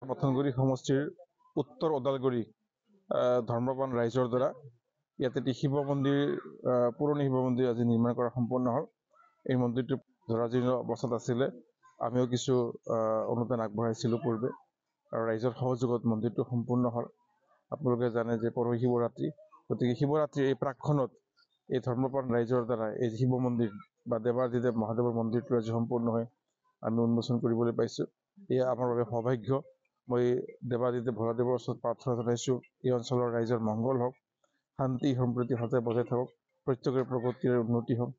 পথনগুৰি সমষ্টিৰ উত্তৰ ওদালগুৰি ধৰ্মপ্ৰাণ ৰাইজৰ দ্বাৰা ইয়াতে এটি শিৱ মন্দিৰ পুৰণি শিৱ মন্দিৰ আজি নিৰ্মাণ কৰা সম্পূৰ্ণ হ'ল। এই মন্দিৰটো জৰাজীৰ্ণ অৱস্থাত আছিলে। আমিও কিছু অনুদান আগবঢ়াইছিলোঁ পূৰ্বে আৰু ৰাইজৰ সহযোগত মন্দিৰটো সম্পূৰ্ণ হ'ল। আপোনালোকে জানে যে পৰহি শিৱৰাত্ৰি, গতিকে শিৱৰাত্ৰিৰ এই প্ৰাকখনত এই ধৰ্মপ্ৰাণ ৰাইজৰ দ্বাৰা এই শিৱ মন্দিৰ বা দেৱাদিদেৱ মহাদেৱৰ মন্দিৰটো আজি সম্পূৰ্ণ হৈ আমি উন্মোচন কৰিবলৈ পাইছোঁ। এয়া আমাৰ বাবে সৌভাগ্য। মই দেৱাদিদেৱ ভোলাদেৱৰ ওচৰত প্ৰাৰ্থনা জনাইছোঁ, এই অঞ্চলৰ ৰাইজৰ মংগল হওক, শান্তি সম্প্ৰীতি সদায় বজাই থাকক, প্ৰত্যেকৰে প্ৰগতিৰে উন্নতি হওক,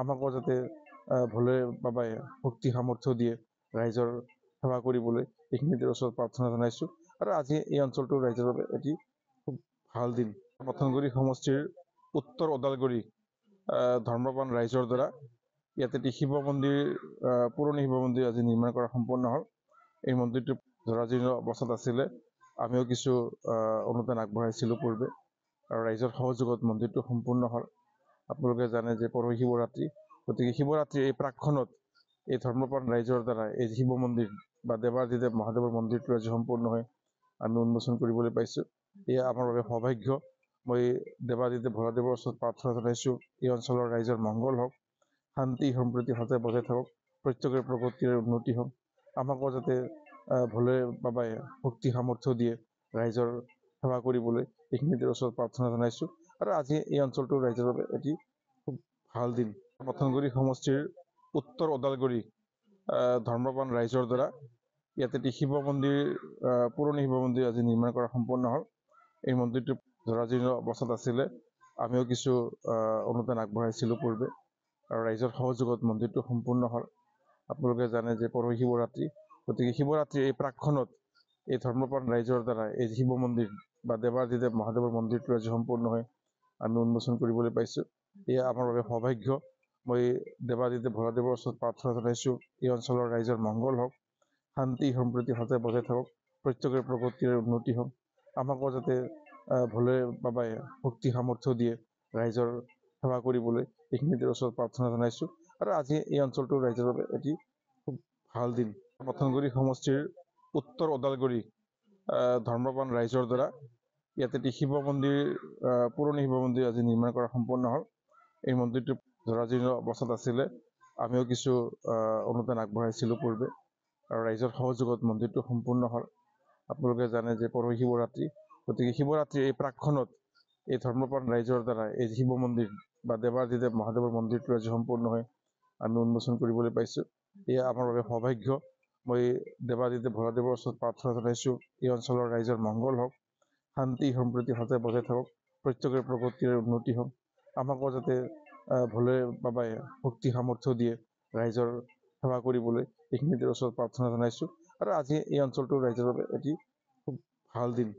আমাকো যাতে ভোলে বাবাই শক্তি সামৰ্থ্য দিয়ে ৰাইজৰ সেৱা কৰিবলৈ, এইখিনিতে ওচৰত প্ৰাৰ্থনা জনাইছোঁ। আৰু আজি এই অঞ্চলটোৰ ৰাইজৰ বাবে এটি খুব ভাল দিন। পথনগুৰি সমষ্টিৰ উত্তৰ ওদালগুৰি ধৰ্মপ্ৰাণ ৰাইজৰ দ্বাৰা ইয়াতে এটি শিৱ মন্দিৰ পুৰণি শিৱ মন্দিৰ আজি নিৰ্মাণ কৰা সম্পূৰ্ণ হ'ল। এই মন্দিৰটো জৰাজীৰ্ণ অৱস্থাত আছিলে। আমিও কিছু অনুদান আগবঢ়াইছিলোঁ পূৰ্বে আৰু ৰাইজৰ সহযোগত মন্দিৰটো সম্পূৰ্ণ হ'ল। আপোনালোকে জানে যে পৰহি শিৱৰাত্ৰি, গতিকে শিৱৰাত্ৰিৰ এই প্ৰাকখনত এই ধৰ্মপ্ৰাণ ৰাইজৰ দ্বাৰা এই শিৱ মন্দিৰ বা দেৱাদিদেৱ মহাদেৱৰ মন্দিৰটো আজি সম্পূৰ্ণ হৈ আমি উন্মোচন কৰিবলৈ পাইছোঁ। এয়া আমাৰ বাবে সৌভাগ্য। মই দেৱাদিদেৱ ভোলাদেৱৰ ওচৰত প্ৰাৰ্থনা জনাইছোঁ, এই অঞ্চলৰ ৰাইজৰ মংগল হওক, শান্তি সম্প্ৰীতি সদায় বজাই থাকক, প্ৰত্যেকৰে প্ৰগতিৰে উন্নতি হওক, আমাকো যাতে ভোলে বাবাই শক্তি সামৰ্থ্য দিয়ে ৰাইজৰ সেৱা কৰিবলৈ, এইখিনিতে ওচৰত প্ৰাৰ্থনা জনাইছোঁ। আৰু আজি এই অঞ্চলটোৰ ৰাইজৰ বাবে এটি খুব ভাল দিন। পথনগুৰি সমষ্টিৰ উত্তৰ ওদালগুৰি ধৰ্মপ্ৰাণ ৰাইজৰ দ্বাৰা ইয়াতে এটি শিৱ মন্দিৰ পুৰণি শিৱ মন্দিৰ আজি নিৰ্মাণ কৰা সম্পূৰ্ণ হ'ল। এই মন্দিৰটো জৰাজীৰ্ণ অৱস্থাত আছিলে। আমিও কিছু অনুদান আগবঢ়াইছিলোঁ পূৰ্বে আৰু ৰাইজৰ সহযোগত মন্দিৰটো সম্পূৰ্ণ হ'ল। আপোনালোকে জানে যে পৰহি শিৱৰাত্ৰি, গতিকে শিৱৰাত্ৰিৰ এই প্ৰাকখনত এই ধৰ্মপ্ৰাণ ৰাইজৰ দ্বাৰা এই শিৱ মন্দিৰ বা দেৱাদিদেৱ মহাদেৱৰ মন্দিৰটো আজি সম্পূৰ্ণ হৈ আমি উন্মোচন কৰিবলৈ পাইছোঁ। এয়া আমাৰ বাবে সৌভাগ্য। মই দেৱাদিদেৱ ভোলাদেৱৰ ওচৰত প্ৰাৰ্থনা জনাইছোঁ, এই অঞ্চলৰ ৰাইজৰ মংগল হওক, শান্তি সম্প্ৰীতি সদায় বজাই থাকক, প্ৰত্যেকৰে প্ৰগতিৰে উন্নতি হওক, আমাকো যাতে ভোলে বাবাই শক্তি সামৰ্থ্য দিয়ে ৰাইজৰ সেৱা কৰিবলৈ, এইখিনিতে ওচৰত প্ৰাৰ্থনা জনাইছোঁ। আৰু আজি এই অঞ্চলটোৰ ৰাইজৰ বাবে এটি খুব ভাল দিন। পথনগুৰি সমষ্টিৰ উত্তৰ ওদালগুৰি ধৰ্মপ্ৰাণ ৰাইজৰ দ্বাৰা ইয়াতে এটি শিৱ মন্দিৰ পুৰণি শিৱ মন্দিৰ আজি নিৰ্মাণ কৰা সম্পূৰ্ণ হ'ল। এই মন্দিৰটো জৰাজীৰ্ণ অৱস্থাত আছিলে। আমিও কিছু অনুদান আগবঢ়াইছিলোঁ পূৰ্বে আৰু ৰাইজৰ সহযোগত মন্দিৰটো সম্পূৰ্ণ হ'ল। আপোনালোকে জানে যে পৰহি শিৱৰাত্ৰি, গতিকে শিৱৰাত্ৰিৰ এই প্ৰাকখনত এই ধৰ্মপ্ৰাণ ৰাইজৰ দ্বাৰা এই শিৱ মন্দিৰ বা দেৱাদিদেৱ মহাদেৱৰ মন্দিৰটো আজি সম্পূৰ্ণ হৈ আমি উন্মোচন কৰিবলৈ পাইছোঁ। এয়া আমাৰ বাবে সৌভাগ্য। মই দেৱাদিদেৱ ভোলাদেৱৰ ওচৰত প্ৰাৰ্থনা জনাইছোঁ, এই অঞ্চলৰ ৰাইজৰ মংগল হওক, শান্তি সম্প্ৰীতি সদায় বজাই থাকক, প্ৰত্যেকৰে প্ৰগতিৰে উন্নতি হওক, আমাকো যাতে ভোলে বাবাই শক্তি সামৰ্থ্য দিয়ে ৰাইজৰ সেৱা কৰিবলৈ, এইখিনিতে ওচৰত প্ৰাৰ্থনা জনাইছোঁ। আৰু আজি এই অঞ্চলটোৰ ৰাইজৰ বাবে এটি খুব ভাল দিন।